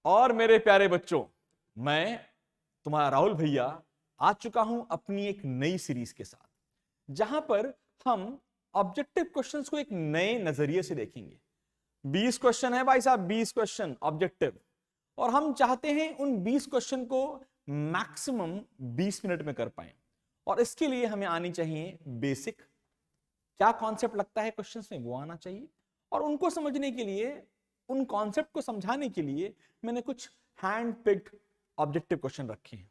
और मेरे प्यारे बच्चों, मैं तुम्हारा राहुल भैया आ चुका हूं अपनी एक नई सीरीज के साथ, जहां पर हम ऑब्जेक्टिव क्वेश्चंस को एक नए नजरिए से देखेंगे। 20 क्वेश्चन है भाई साहब, 20 क्वेश्चन ऑब्जेक्टिव, और हम चाहते हैं उन 20 क्वेश्चन को मैक्सिमम 20 मिनट में कर पाए। और इसके लिए हमें आनी चाहिए बेसिक, क्या कॉन्सेप्ट लगता है क्वेश्चंस में वो आना चाहिए। और उनको समझने के लिए, उन कॉन्सेप्ट को समझाने के लिए मैंने कुछ हैंड पिक्ड ऑब्जेक्टिव क्वेश्चन रखे हैं।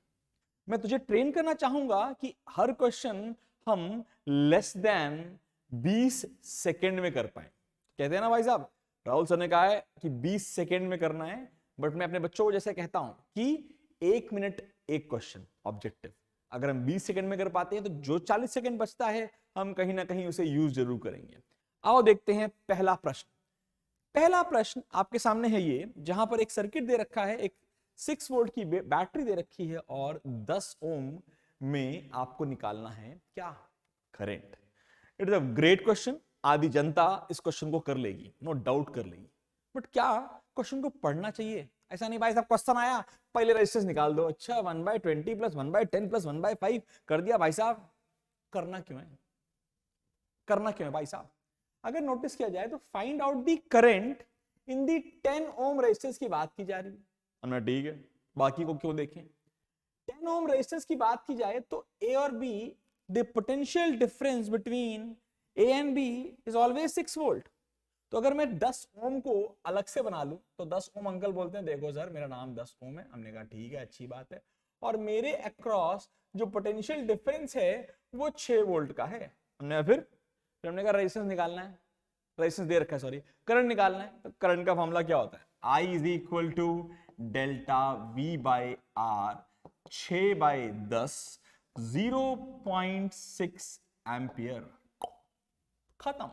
मैं तुझे ट्रेन करना चाहूंगा कि हर क्वेश्चन हम लेस देन 20 सेकेंड में कर पाए। कहते हैं ना भाई साहब, राहुल सर ने कहा है कि 20 सेकेंड में करना है, बट मैं अपने बच्चों को जैसे कहता हूं कि 1 मिनट एक क्वेश्चन ऑब्जेक्टिव। अगर हम 20 सेकेंड में कर पाते हैं तो जो 40 सेकेंड बचता है हम कहीं ना कहीं उसे यूज जरूर करेंगे। आओ देखते हैं पहला प्रश्न। पहला प्रश्न आपके सामने है ये, जहां पर एक सर्किट दे रखा है, एक 6 वोल्ट की बैटरी दे रखी है और 10 ओम में आपको निकालना है क्या? Current. It is a great question. आधी जनता इस क्वेश्चन को कर लेगी, नो डाउट कर लेगी, बट क्या क्वेश्चन को पढ़ना चाहिए? ऐसा नहीं भाई साहब क्वेश्चन आया पहले रेजिस्टेंस निकाल दो, अच्छा 1/20 प्लस 1/10 प्लस 1/5 कर दिया। भाई साहब करना क्यों है? करना क्यों है भाई साहब? अगर नोटिस किया जाए तो find out the current in the 10 ohm resistance की बात की जा रही है। हमने ठीक है, बाकी को क्यों देखें। 10 ओम रेजिस्टेंस की बात की जाए तो ए और B, the potential difference between A and B is always 6 volt. तो अगर मैं 10 ओम को अलग से बना लूं तो 10 ओम अंकल बोलते हैं देखो सर मेरा नाम 10 ओम है। हमने कहा ठीक है, अच्छी बात है। और मेरे अक्रॉस जो पोटेंशियल डिफरेंस है वो 6 वोल्ट का है। हमने कहा रेजिस्टेंस निकालना है, रेजिस्टेंस दे रखा है, सॉरी करंट निकालना है। तो करंट का फॉर्मूला क्या होता है? I is equal to delta V by R, 6/10, 0.6 ampere. खत्म,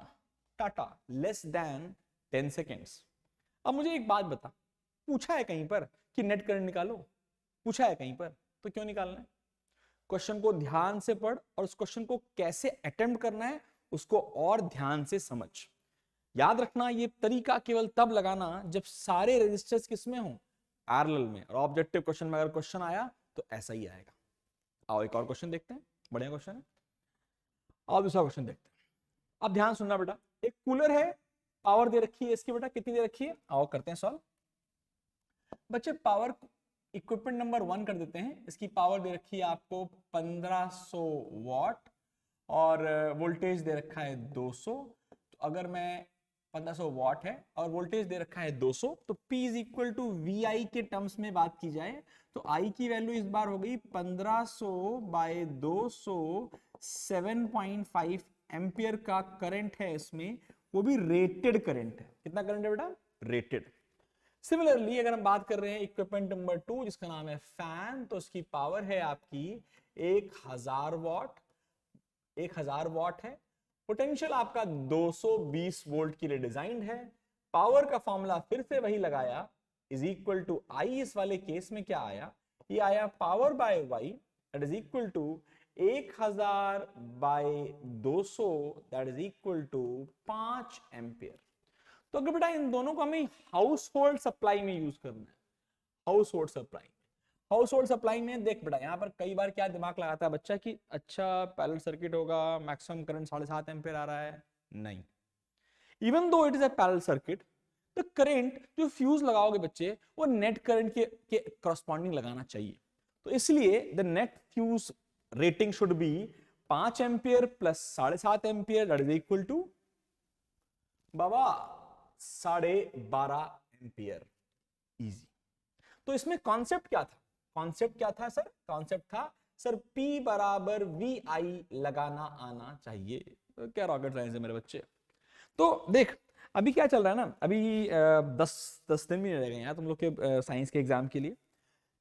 टाटा, लेस देन 10 सेकेंड्स। अब मुझे एक बात बता, पूछा है कहीं पर कि नेट करंट निकालो? पूछा है कहीं पर? तो क्यों निकालना है? क्वेश्चन को ध्यान से पढ़ और उस क्वेश्चन को कैसे अटेम्प्ट करना है उसको और ध्यान से समझ। याद रखना ये तरीका केवल तब लगाना जब सारे रजिस्टर्स किसमें हो? पैरेलल में। और ऑब्जेक्टिव क्वेश्चन में अगर क्वेश्चन आया तो ऐसा ही आएगा। आओ एक और क्वेश्चन देखते हैं, बढ़िया क्वेश्चन है। आओ दूसरा क्वेश्चन देखते हैं। अब ध्यान सुनना बेटा, एक कूलर है, पावर दे रखी है इसकी बेटा, कितनी दे रखी है? आओ करते हैं सॉल्व। बच्चे पावर इक्विपमेंट नंबर 1 कर देते हैं। इसकी पावर दे रखी है आपको 1500 वॉट और वोल्टेज दे रखा है 200। तो अगर मैं 1500 वॉट है और वोल्टेज दे रखा है 200, तो P is equal to V I के टर्म्स में बात की जाए तो I की वैल्यू इस बार हो गई 1500 बाय 200, 7.5 एम्पियर का करंट है इसमें, वो भी रेटेड करंट है। कितना करंट है बेटा? रेटेड। सिमिलरली अगर हम बात कर रहे हैं इक्विपमेंट नंबर 2 जिसका नाम है फैन, तो उसकी पावर है आपकी 1000 वॉट, 1000 वॉट है। पोटेंशियल आपका 220 वोल्ट के लिए डिजाइंड है। पावर का फॉर्मूला फिर से वही लगाया, इज इक्वल टू आई। इस वाले केस में क्या आया? ये आया power by Y that is equal to 1000 बाय 200 that is equal to 5 ampere. तो अगर बेटा इन दोनों को हमें हाउस होल्ड सप्लाई में यूज करना है, household supply, household supply में देख बेटा यहाँ पर कई बार क्या दिमाग लगाता है बच्चा कि अच्छा पैरेलल सर्किट होगा, मैक्सिमम करंट 7.5 एम्पीयर आ रहा है। नहीं, even though it is a parallel circuit, तो करंट जो फ्यूज लगाओगे बच्चे वो नेट करंट के करस्पॉन्डिंग लगाना चाहिए। तो इसलिए the net fuse rating should be 5 ampere plus 7.5 ampere that is equal to बाबा 12.5 एम्पियर। इजी। तो इसमें कॉन्सेप्ट क्या था? कॉन्सेप्ट क्या था सर? कॉन्सेप्ट था सर P बराबर VI लगाना आना चाहिए। तो क्या रॉकेट साइंस है मेरे बच्चे। तो देख अभी क्या चल रहा है ना, अभी 10 दिन भी नहीं रह गए यार तुम लोग के साइंस के एग्जाम के लिए।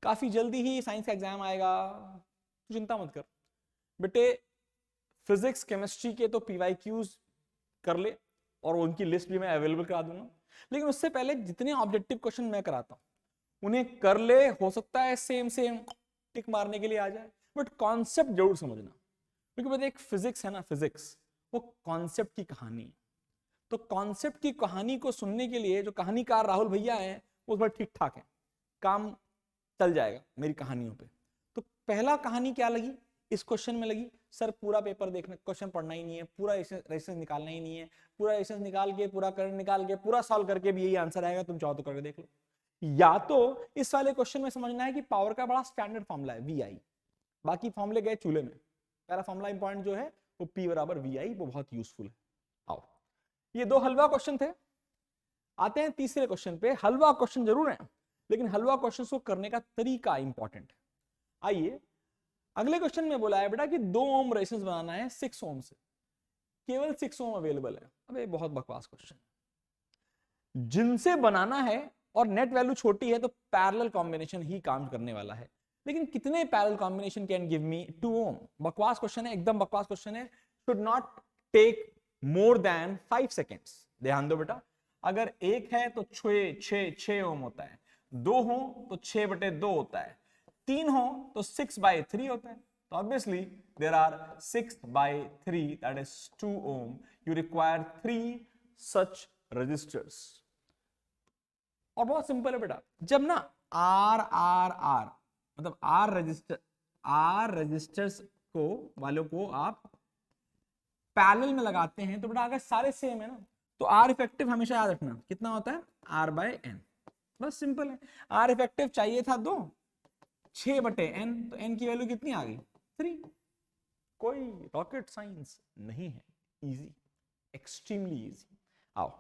काफी जल्दी ही साइंस का एग्जाम आएगा, तो चिंता मत कर बेटे। फिजिक्स केमिस्ट्री के तो PYQs कर ले और उनकी लिस्ट भी मैं अवेलेबल करा दूंगा। लेकिन उससे पहले जितने ऑब्जेक्टिव क्वेश्चन मैं कराता हूं उन्हें कर ले। हो सकता है सेम सेम टिक मारने के लिए आ जाए, बट कॉन्सेप्ट जरूर समझना। क्योंकि बताइए एक फिजिक्स है ना, फिजिक्स वो कॉन्सेप्ट की कहानी है। तो कॉन्सेप्ट की कहानी को सुनने के लिए जो कहानीकार राहुल भैया हैं वो बड़ा ठीक ठाक है। काम चल जाएगा मेरी कहानियों पे। तो पहला कहानी क्या लगी इस क्वेश्चन में लगी, सर पूरा पेपर देखना, क्वेश्चन पढ़ना ही नहीं है, पूरा रेजिस्टेंस निकालना ही नहीं है, पूरा रेजिस्टेंस निकाल के, पूरा करंट निकाल के, पूरा सॉल्व करके भी यही आंसर आएगा, तुम चाहो तो करके देख लो। या तो इस वाले क्वेश्चन में समझना है कि पावर का बड़ा स्टैंडर्ड फॉर्मूला है VI, बाकी फॉर्मूले गए चूल्हे में, पहला फॉर्मूला इंपॉर्टेंट जो है वो P बराबर VI, वो बहुत यूजफुल है। आओ, ये दो हलवा क्वेश्चन थे। आते हैं तीसरे क्वेश्चन पे। हलवा क्वेश्चन जरूर है, लेकिन हलवा क्वेश्चन को करने का तरीका इंपॉर्टेंट है। आइए, अगले क्वेश्चन में बोला है बेटा कि 2 ओम रेजिस्टेंस बनाना है 6 ओम से, केवल 6 ओम अवेलेबल है। अबे बहुत बकवास क्वेश्चन, जिनसे बनाना है और नेट वैल्यू छोटी है तो पैरेलल कॉम्बिनेशन ही काम करने वाला है, लेकिन कितने parallel combination can give me 2 ohm? बकवास क्वेश्चन है, एकदम बकवास क्वेश्चन है। Should not take more than 5 seconds. ध्यान दो बेटा, अगर 1 है तो 6 ओम होता है, 2 हो तो 6/2 होता है, 3 हो तो 6/3 होता है। तो obviously there are 6/3, that is 2 ohm. You require 3 such resistors. और बहुत सिंपल है बेटा, जब ना R मतलब R रजिस्टर्स को वालों को आप पैरेलल में लगाते हैं तो बेटा अगर सारे सेम है ना तो R इफेक्टिव हमेशा याद रखना कितना होता है, R/N। बस सिंपल है। R इफेक्टिव चाहिए था 2, 6/N, तो N की वैल्यू कितनी आ गई, 3। कोई रॉकेट साइंस नहीं है, इजी, एक्सट्रीमली इजी। आओ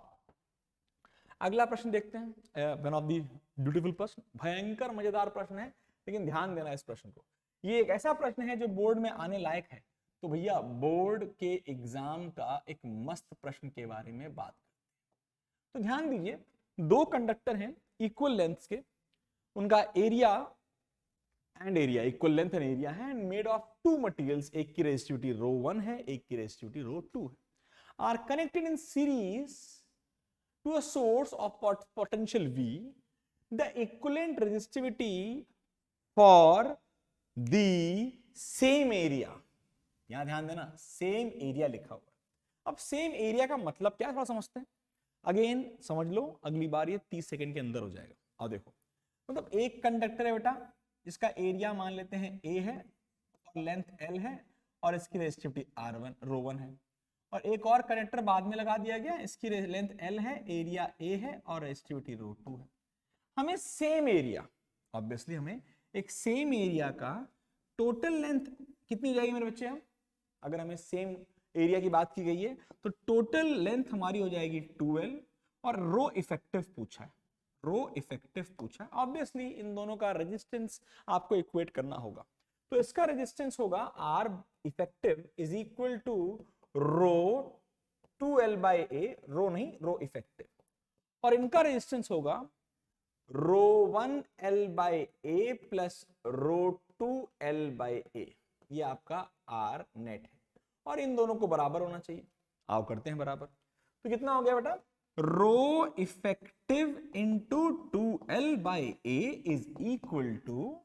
अगला प्रश्न देखते हैं। वन ऑफ दी ब्यूटीफुल प्रश्न, भयंकर मजेदार प्रश्न है, लेकिन ध्यान देना इस प्रश्न को। ये एक ऐसा प्रश्न है जो बोर्ड में आने लायक है। तो भैया बोर्ड के एग्जाम का एक मस्त प्रश्न के बारे में बात करते हैं। तो ध्यान दीजिए, 2 कंडक्टर हैं इक्वल लेंथ्स के, उनका area equal length and area है, एंड मेड ऑफ 2 मटेरियल्स, एक की रेजिस्टिविटी ρ1 है, एक की रेजिस्टिविटी ρ2 है, are connected in series to a source of potential V. The equivalent resistivity for the same area, यहां ध्यान देना, सेम एरिया लिखा हुआ है। अब सेम एरिया का मतलब क्या, थोड़ा समझते हैं। अगेन समझ लो, अगली बार ये 30 सेकंड के अंदर हो जाएगा। अब देखो, मतलब एक कंडक्टर है बेटा, इसका एरिया मान लेते हैं A है और लेंथ L है और इसकी रेजिस्टिविटी ρ1 है, और एक और कनेक्टर बाद में लगा दिया गया, इसकी लेंथ L है, एरिया A है और रेजिस्टिविटी ρ2 है। हमें सेम एरिया, ऑब्वियसली हमें एक सेम एरिया का टोटल लेंथ कितनी जाएगी मेरे बच्चे, हम अगर हमें सेम एरिया की बात की गई है तो टोटल लेंथ हमारी हो जाएगी 2L, और रो इफेक्टिव पूछा है, ऑब्वियसली इन दोनों का रेजिस्टेंस आपको इक्वेट करना होगा। तो इसका रेजिस्टेंस होगा R effective is equal to rho 2L/A, rho नहीं, रो इफेक्टिव, और इनका रेजिस्टेंस होगा ρ1L/A प्लस ρ2L/A। ये आपका R नेट है, और इन दोनों को बराबर होना चाहिए। आओ करते हैं बराबर। तो कितना हो गया बेटा, rho effective into 2L/A is equal to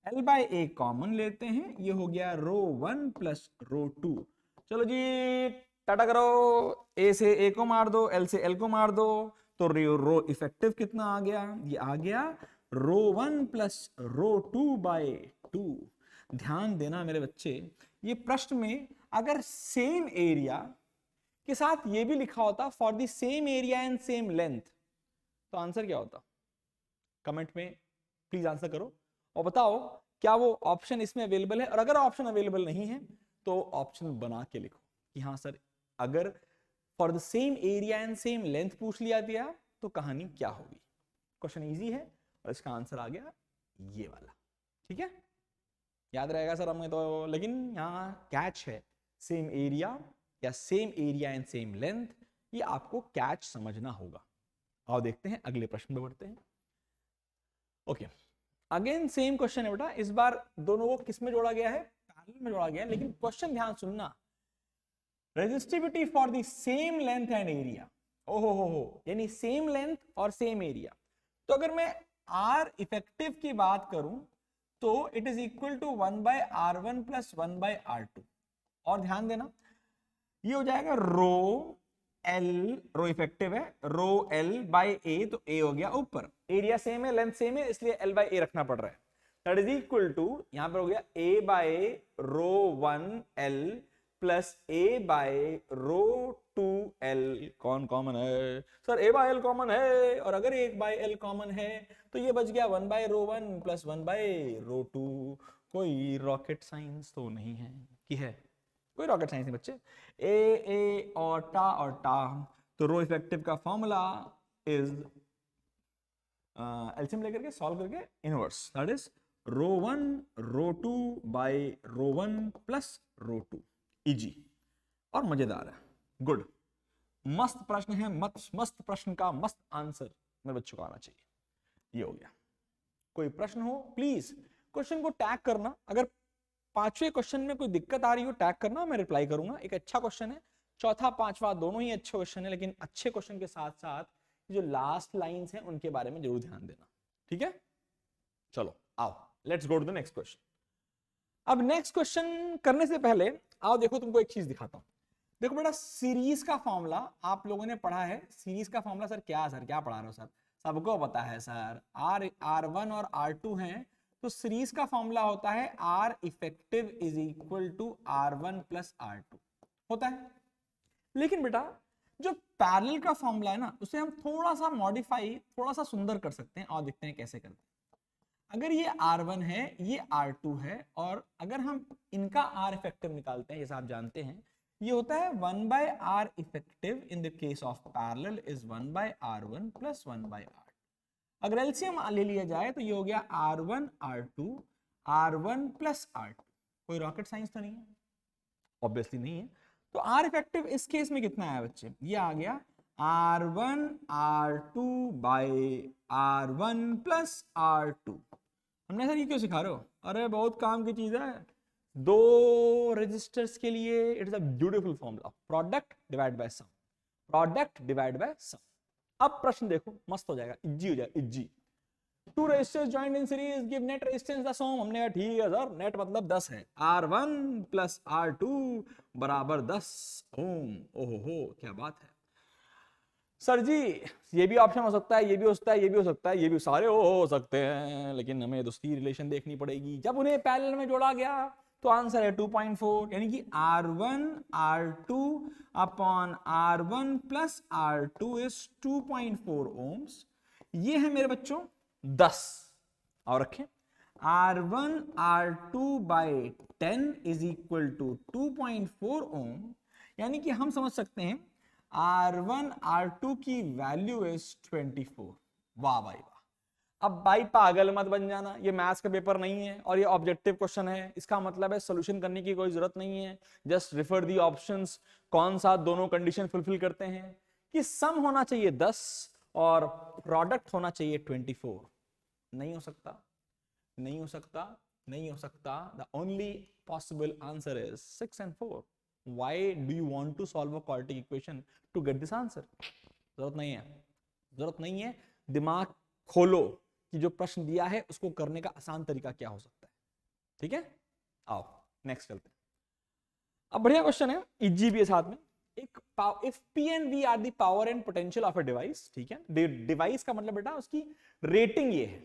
L/A common लेते हैं, ये हो गया ρ1 प्लस ρ2। चलो जी टाटा करो, A से A को मार दो, L से L को मार दो, तो रो इफेक्टिव कितना आ गया, ये आ गया ρ1 प्लस ρ2/2। ध्यान देना मेरे बच्चे, ये प्रश्न में अगर सेम एरिया के साथ ये भी लिखा होता for the same area and same length, तो आंसर क्या होता, कमेंट में प्लीज आंसर करो और बताओ क्या वो ऑप्शन इसमें अवेलेबल है। और अगर ऑप्शन अवेलेबल नहीं है तो ऑप्शन बना के लिखो कि हाँ सर, अगर for the same area and same length पूछ लिया गया तो कहानी क्या होगी। क्वेश्चन इजी है और इसका आंसर आ गया ये वाला, ठीक है, याद रहेगा सर हमें तो, लेकिन यहाँ कैच है, सेम एरिया या same area and same length, ये आपको कैच समझना होगा। आओ देखते हैं अगले प्रश्न पे बढ़ते हैं। ओके, अगेन सेम क्वेश्चन है बेटा, इस बार दोनों को किस में जोड़ा गया है, पैरेलल में जोड़ा गया है, लेकिन क्वेश्चन ध्यान सुनना, resistivity for the same length and area, ओहो यानी सेम लेंथ और सेम एरिया। तो अगर मैं R इफेक्टिव की बात करूं तो it is equal to 1/R1 plus 1/R2, और ध्यान देना ये हो जाएगा रो एल रो इफेक्टिव है, रो एल बाय ए, तो ए हो गया ऊपर, एरिया सेम है, लेंथ सेम है, इसलिए एल बाय ए रखना पड़ रहा है। दैट इज इक्वल टू, यहां पर हो गया ए बाय रो 1 एल प्लस ए बाय रो 2 एल। कौन कॉमन है sir? A by L common है, और अगर एक बाय एल कॉमन है तो ये बच गया 1 बाय रो 1 प्लस 1 बाय रो 2। कोई रॉकेट साइंस तो नहीं है कि है? कोई रॉकेट साइंस नहीं बच्चे। ए और टा, तो रो इफेक्टिव का फॉर्मूला इज एलसीएम लेकर के सॉल्व करके inverse, that is rho 1 rho 2 by rho 1 plus rho 2, easy और मजेदार है। गुड, मस्त प्रश्न है, मस्त प्रश्न का मस्त आंसर मेरे बच्चों को आना चाहिए। ये हो गया। कोई प्रश्न हो प्लीज क्वेश्चन को टैग करना, अगर पांचवें क्वेश्चन में कोई दिक्कत आ रही हो टैग करना, मैं रिप्लाई करूंगा। एक अच्छा क्वेश्चन है, चौथा पांचवा दोनों ही अच्छे क्वेश्चन है, लेकिन अच्छे क्वेश्चन के साथ साथ जो लास्ट लाइंस हैं उनके बारे में जरूर ध्यान देना, ठीक है? चलो आओ, let's go to the next question. अब नेक्स्ट क्वेश्चन करने से पहले आओ देखो, तुमको एक चीज दिखाता हूं। देखो बेटा, सीरीज का फॉर्मूला आप लोगों ने पढ़ा है। सीरीज का फॉर्मूला सर क्या पढ़ा रहे हो सर? सबको पता है सर, R1 और R2 हैं, तो सीरीज का फॉर्मूला होता है R effective is equal to R1 plus R2 होता है। लेकिन बेटा जो पैरेलल का फॉर्मूला है ना, उसे हम थोड़ा सा मॉडिफाई, थोड़ा सा सुंदर कर सकते हैं, और देखते हैं कैसे करते हैं। अगर ये R1 है, ये R2 है, और अगर हम इनका R इफेक्टिव निकालते हैं, जैसे आप जानते हैं ये होता है 1 by R effective in the case of parallel is 1 by R1 plus 1 by R। अगर एलसीएम ले लिया जाए तो ये हो गया R1 R2 R1 plus R2। कोई रॉकेट साइंस तो नहीं है? ऑब्वियसली नहीं है। तो R इफेक्टिव इस केस में कितना आया बच्चे? ये आ गया R1 R2 bye R1 plus R2। हमने सर ये क्यों सिखा रहे हो? अरे बहुत काम की चीज है। दो रेजिस्टर्स के लिए it is a beautiful formula, product divide by sum, product divide by sum. अब प्रश्न देखो, मस्त हो जाएगा, इजी हो जाएगा, easy. Two resistors joined in series give net resistance 10 ohm. हमने कहा ठीक है सर, नेट मतलब 10 है, R1 प्लस R2 बराबर 10 ओम। ओहो हो, क्या बात है सर जी, ये भी ऑप्शन हो सकता है, ये भी हो सकता है, ये भी हो सकता है, ये भी, सारे हो सकते हैं, लेकिन हमें दूसरी रिलेशन देखनी पड़ेगी। जब उन्हें पैरेलल में जोड़ा गया तो आंसर है 2.4, यानी कि R1 R2 upon R1 plus R2 is 2.4 ohms. ये है मेरे बच्चों 10, और रखें R1 R2 by 10 is equal to 2.4 ohm, यानी कि हम समझ सकते हैं R1 R2 की वैल्यू इज 24। वाह भाई वाह। अब भाई पागल मत बन जाना, ये मैथ्स का पेपर नहीं है और ये ऑब्जेक्टिव क्वेश्चन है, इसका मतलब है सॉल्यूशन करने की कोई जरूरत नहीं है। जस्ट रिफर दी ऑप्शंस, कौन सा दोनों कंडीशन फुलफिल करते हैं, कि सम होना चाहिए 10 और प्रोडक्ट होना चाहिए 24। नहीं हो सकता, नहीं हो सकता, नहीं हो सकता। The only possible answer is 6 and 4। Why do you want to solve a quadratic equation to get this answer? जरूरत नहीं है, जरूरत नहीं है। दिमाग खोलो कि जो प्रश्न दिया है उसको करने का आसान तरीका क्या हो सकता है, ठीक है? आओ नेक्स्ट चलते हैं। अब बढ़िया क्वेश्चन है, इजी भी है साथ में। एक if P and V are the power and potential of a device, ठीक है? डिवाइस का मतलब बेटा उसकी रेटिंग ये है।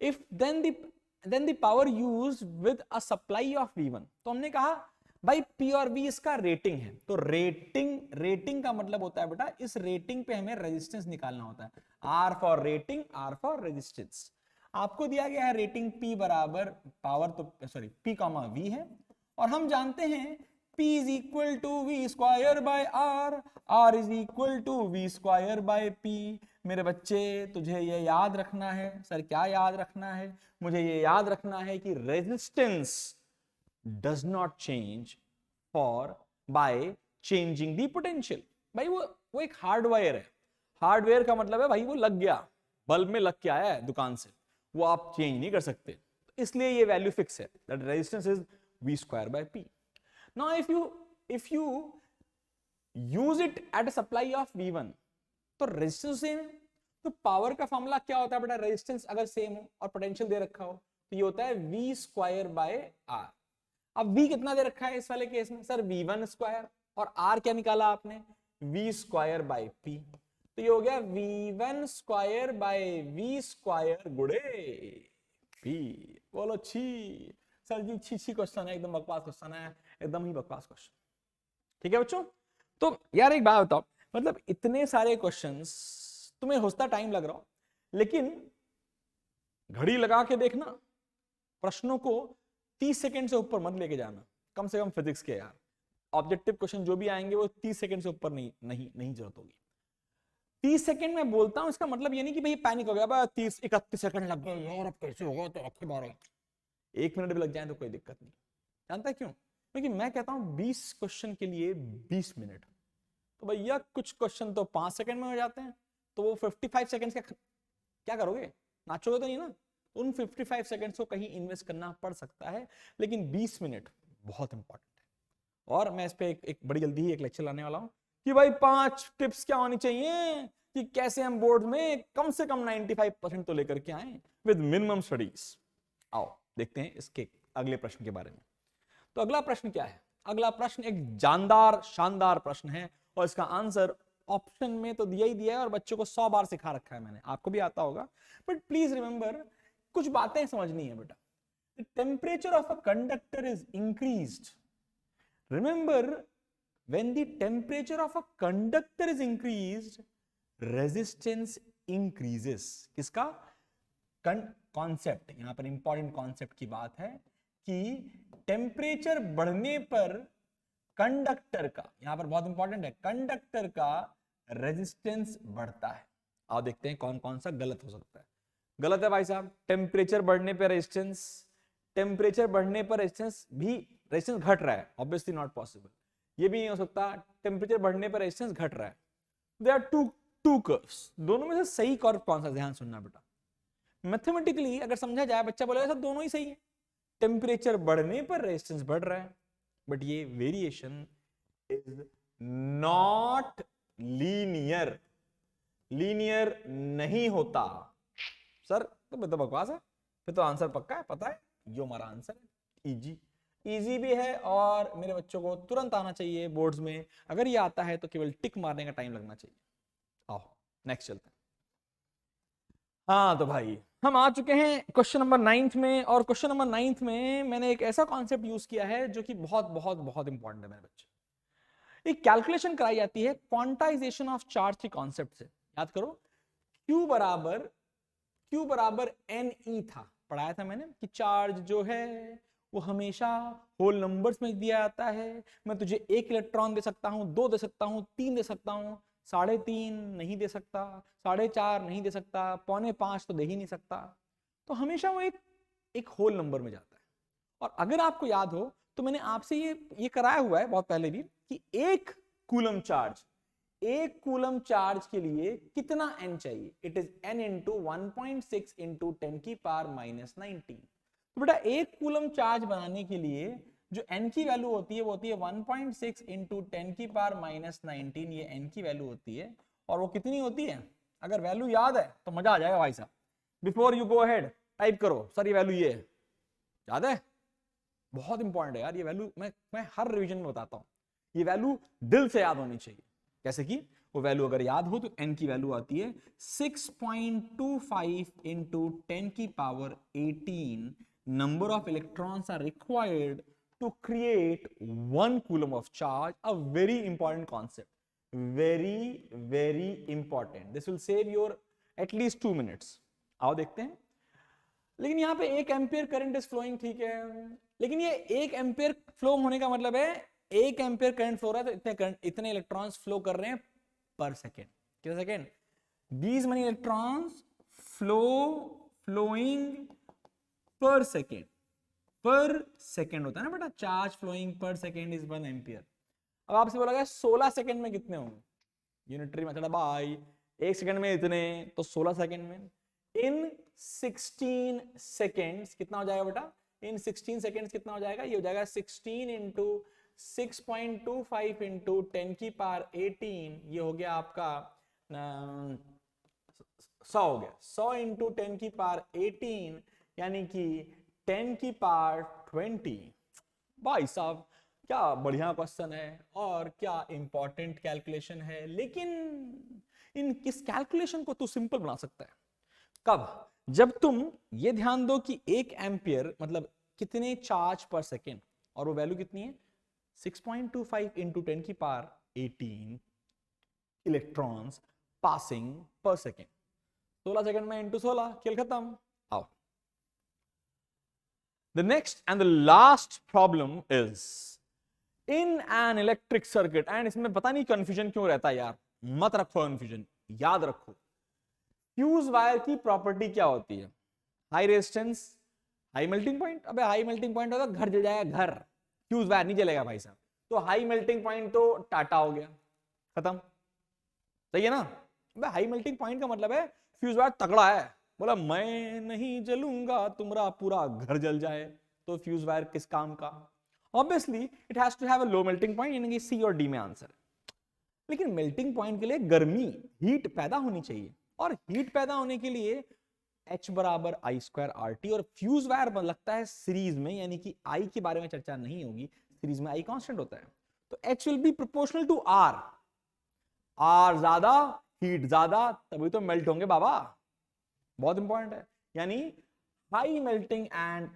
If then the power used with a supply of V1, तो हमने कहा भाई P और V इसका रेटिंग है, तो रेटिंग का मतलब होता है बेटा इस रेटिंग पे हमें रेजिस्टेंस निकालना होता है। R for rating, R for resistance. आपको दिया गया है रेटिंग P बराबर पावर, तो सॉरी P कॉमा V है, और हम जानते हैं P is equal to V square by R, R is equal to V square by P। मेरे बच्चे तुझे ये याद रखना है। सर क्या याद रखना है? मुझे ये याद रखना है कि resistance does not change for by changing the potential। भाई वो एक हार्डवेयर है। हार्डवेयर का मतलब है भाई वो लग गया, बल्ब में लग के आया है दुकान से, वो आप चेंज नहीं कर सकते, इसलिए ये वैल्यू फिक्स है, that resistance is V square by P। Now if you use it at a supply of V1, तो रेजिस्टेंस सेम है, तो पावर का फॉर्मूला क्या होता है बेटा? रेजिस्टेंस अगर सेम हो और पोटेंशियल दे रखा हो तो ये होता है V स्क्वायर बाय R। अब V कितना दे रखा है इस वाले केस में? सर V1 स्क्वायर, और R क्या निकाला आपने? v स्क्वायर बाय p, तो ये हो गया v1 square by v square गुड़े p। बोलो छी सर जी, छी क्वेश्चन है, एकदम बकवास क्वेश्चन है, एकदम ही बकवास क्वेश्चन। ठीक है बच्चों, तो यार एक बात बताओ, मतलब इतने सारे क्वेश्चंस तुम्हें होता टाइम लग रहा हो, लेकिन घड़ी लगा के देखना, प्रश्नों को 30 सेकंड से ऊपर मत लेके जाना, कम से कम फिजिक्स के यार। ऑब्जेक्टिव क्वेश्चन जो भी आएंगे वो 30 सेकंड से ऊपर नहीं जरूरत होगी। 30 सेकंड में बोलता हूं, इसका मतलब ये नहीं कि भाई पैनिक हो गया, 30-31 सेकंड लग गए यार, अब कैसे होगा, तो आखिर बार 1 मिनट भी लग जाए तो कोई दिक्कत नहीं। जानता है क्यों? क्योंकि मैं कहता हूं 20 क्वेश्चन के लिए 20 मिनट, तो भैया कुछ क्वेश्चन तो 5 सेकंड में हो जाते हैं, तो वो 55 सेकंड का क्या करोगे, नाचोगे तो नहीं ना। उन 55 सेकंड्स को कहीं इन्वेस्ट करना पड़ सकता है, लेकिन 20 मिनट बहुत इंपॉर्टेंट है। और मैं इस पे एक बड़ी जल्दी ही एक लेक्चर लाने वाला हूं कि भाई 5 टिप्स क्या होनी चाहिए कि कैसे हम बोर्ड में कम से कम 95% तो लेकर के आए विद मिनिमम स्टडीज। आओ देखते हैं इसके अगले प्रश्न के बारे में। तो अगला प्रश्न क्या है? अगला प्रश्न एक जानदार शानदार प्रश्न है, और इसका आंसर ऑप्शन में तो दिया ही दिया है, और बच्चों को 100 बार सिखा रखा है मैंने, आपको भी आता होगा, बट प्लीज रिमेंबर कुछ बातें समझनी है बेटा। The temperature of a conductor is increased. Remember, when the temperature of a conductor is increased, resistance increases। किसका कॉन्सेप्ट, यहां पर इंपॉर्टेंट कॉन्सेप्ट की बात है कि टेम्परेचर बढ़ने पर कंडक्टर का, यहां पर बहुत इंपॉर्टेंट है, कंडक्टर का रेजिस्टेंस बढ़ता है। आओ देखते हैं कौन कौन सा गलत हो सकता है। गलत है भाई साहब, टेम्परेचर बढ़ने पर रेजिस्टेंस, टेम्परेचर बढ़ने पर रेजिस्टेंस घट रहा है, ऑब्वियसली नॉट पॉसिबल। ये भी नहीं हो सकता टेम्परेचर बढ़ने पर रेजिस्टेंस घट रहा है। देयर आर टू कर्व्स, दोनों में से सही कर्व कौन सा, ध्यान सुनना बेटा। मैथमेटिकली अगर समझा जाए, बच्चा बोलेगा सर दोनों ही सही है, टेम्परेचर बढ़ने पर रेजिस्टेंस बढ़ रहा है, बट ये variation is not linear, linear नहीं होता। सर तो बकवास है, फिर तो आंसर पक्का है, पता है जो हमारा आंसर है। इजी भी है, और मेरे बच्चों को तुरंत आना चाहिए बोर्ड्स में। अगर ये आता है तो केवल टिक मारने का टाइम लगना चाहिए। आओ नेक्स्ट चलते हैं। हाँ तो भाई हम आ चुके हैं क्वेश्चन नंबर 9 में, और क्वेश्चन नंबर 9 में मैंने एक ऐसा कॉन्सेप्ट यूज किया है जो कि बहुत बहुत बहुत इंपॉर्टेंट है मेरे बच्चे। एक कैलकुलेशन कराई जाती है क्वांटाइजेशन ऑफ चार्ज के कॉन्सेप्ट से। याद करो, Q बराबर Ne था, पढ़ाया था मैंने कि चार्ज जो है वो हमेशा होल नंबर्स में दिया जाता है। मैं तुझे 1 इलेक्ट्रॉन दे सकता हूं, 2 दे सकता हूं, 3 दे सकता हूं, 3.5 नहीं दे सकता, 4.5 नहीं दे सकता, 4.25 तो दे ही नहीं सकता। तो हमेशा वो एक होल नंबर में जाता है। और अगर आपको याद हो तो मैंने आपसे ये कराया हुआ है बहुत पहले भी कि एक कूलम चार्ज के लिए कितना n चाहिए। It is n into 1.6 into 10 की पावर -19। तो बेटा एक कूलम चार्ज बनाने के लिए जो n की वैल्यू होती है वो होती है 1.6 इंटू 10 की पावर -19, ये n की वैल्यू होती है। और वो कितनी होती है, अगर वैल्यू याद है तो मजा आ जाएगा भाई साहब। Before you go ahead type करो, सर ये वैल्यू ये है, याद है? बहुत इंपॉर्टेंट है यार ये वैल्यू, मैं हर रिवीजन में बताता हूं, ये वैल्यू दिल से याद होनी चाहिए। जैसे कि वो वैल्यू अगर याद हो तो n की वैल्यू आती है 6.25 इंटू 10 की power 18 number of electrons are required to create 1 coulomb of charge. A very important concept, very very important, this will save your at least 2 minutes. आओ देखते हैं। लेकिन यहाँ पे 1 एम्पियर करंट इज फ्लोइंग, ठीक है, लेकिन ये 1 एम्पियर फ्लो होने का मतलब है 1 एम्पियर करंट फ्लो रहा है तो इतने इलेक्ट्रॉन्स फ्लो कर रहे हैं पर सेकेंड। कितने second? 20 many electrons flowing per second होता है ना बेटा, charge flowing per second is 1 ampere. अब आपसे बोला गया 16 सेकेंड में कितने होंगे, यूनिटरी मेथड भाई, 1 सेकेंड में इतने तो 16 सेकेंड में इन 16 सेकेंड्स कितना हो जाएगा बेटा, इन 16 सेकेंड्स कितना हो जाएगा, ये हो जाएगा 16 इंटू 6.25 इंटू 10 की पावर 18, ये हो गया आपका 100 हो गया, 100 इंटू 10 की पावर 18 यानी कि 10 की पावर 20। भाई साहब क्या बढ़िया क्वेश्चन है और क्या इंपॉर्टेंट कैलकुलेशन है, लेकिन इस कैलकुलेशन को तू सिंपल बना सकता है। कब? जब तुम ये ध्यान दो कि 1 एम्पियर मतलब कितने चार्ज पर सेकेंड, और वो वैल्यू कितनी है 6.25 इंटू 10 की पावर 18 इलेक्ट्रॉन्स पासिंग पर सेकेंड। 16 सेकंड में इंटू 16, खेल खत्म। आओ, the next and the last problem is in an electric circuit, and इसमें पता नहीं कंफ्यूजन क्यों रहता है यार, मत रखो कंफ्यूजन, याद रखो फ्यूज वायर की प्रॉपर्टी क्या होती है, high resistance high melting point. अबे हाई मेल्टिंग पॉइंट होगा घर जल जाएगा, घर, फ्यूज वायर नहीं जलेगा भाई साहब। तो हाई मेल्टिंग पॉइंट तो टाटा हो गया, खत्म, सही है ना। अबे हाई मेल्टिंग पॉइंट का मतलब है फ्यूज वायर तगड़ा है, बोला मैं नहीं जलूंगा तुम्हारा पूरा घर जल जाए, तो फ्यूज वायर किस काम का। Obviously it has to have a low melting point, यानी कि सी और डी में आंसर है। लेकिन मेल्टिंग पॉइंट के लिए गर्मी, हीट पैदा होनी चाहिए, और हीट पैदा होने के लिए H बराबर आई स्क्वायर आर टी, और फ्यूज वायर लगता है सीरीज में, यानी कि आई के बारे में चर्चा नहीं होगी, सीरीज में आई कांस्टेंट होता है, तो H will be proportional to R। R ज्यादा हीट ज्यादा, तभी तो मेल्ट होंगे बाबा, बहुत इंपॉर्टेंट है। यानी high melting and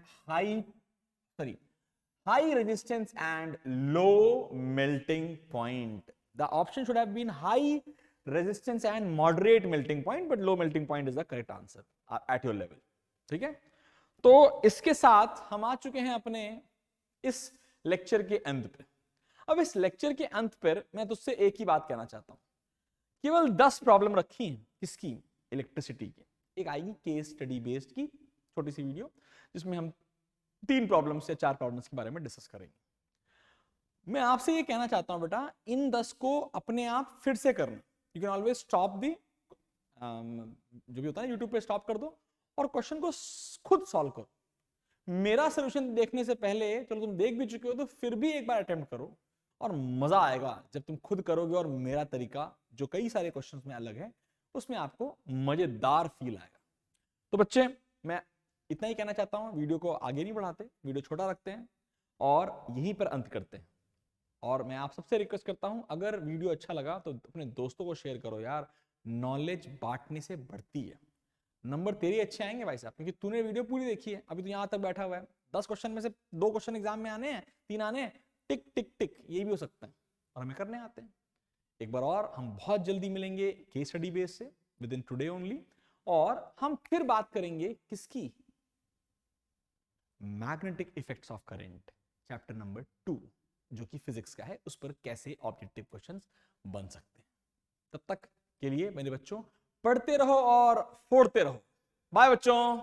high resistance and low melting point. The option should have been high resistance and moderate melting point, but low melting point is the correct answer at your level. ठीक है, तो इसके साथ हम आ चुके हैं अपने इस लेक्चर के अंत पे। अब इस लेक्चर के अंत पर मैं तुझसे एक ही बात कहना चाहता हूं, केवल 10 प्रॉब्लम रखी हैं, किसकी, इलेक्ट्रिसिटी की। एक आएगी केस स्टडी बेस्ड की छोटी सी वीडियो, जिसमें हम 3 प्रॉब्लम्स या 4 प्रॉब्लम्स के बारे में डिस्कस करेंगे। मैं आपसे ये कहना चाहता हूं बेटा, इन 10 को अपने आप फिर से करना। You can always stop the, जो भी होता है यूट्यूब पे स्टॉप कर दो और क्वेश्चन को खुद सॉल्व करो। मेरा सोल्यूशन देखने से पहले, चलो तुम देख भी चुके हो तो फिर भी एक बार अटेम्प्ट करो, और मजा आएगा जब तुम खुद करोगे, और मेरा तरीका जो कई सारे क्वेश्चंस में अलग है, उसमें आपको मजेदार फील आएगा। तो बच्चे, मैं इतना ही कहना चाहता हूं, वीडियो को आगे नहीं बढ़ाते, वीडियो छोटा रखते हैं और यहीं पर अंत करते हैं। और मैं आप सबसे रिक्वेस्ट करता हूं, अगर वीडियो अच्छा लगा तो अपने दोस्तों को शेयर करो यार, नॉलेज बांटने से बढ़ती है। नंबर तेरे अच्छे आएंगे भाई साहब, क्योंकि तूने वीडियो पूरी देखी है, अभी तो यहां तक बैठा हुआ है। 10 क्वेश्चन में से 2 क्वेश्चन एग्जाम में आने हैं, 3 आने हैं, टिक टिक टिक, ये भी हो सकता है, और हमें करने आते हैं। एक बार और हम बहुत जल्दी मिलेंगे केस स्टडी बेस से, विद इन टुडे ओनली, और हम फिर बात करेंगे किसकी, magnetic effects of current, chapter number 2, जो कि फिजिक्स का है, उस पर कैसे ऑब्जेक्टिव क्वेश्चंस बन सकते हैं। तब तक के लिए मेरे बच्चों, पढ़ते रहो और फोड़ते रहो। बाय बच्चों।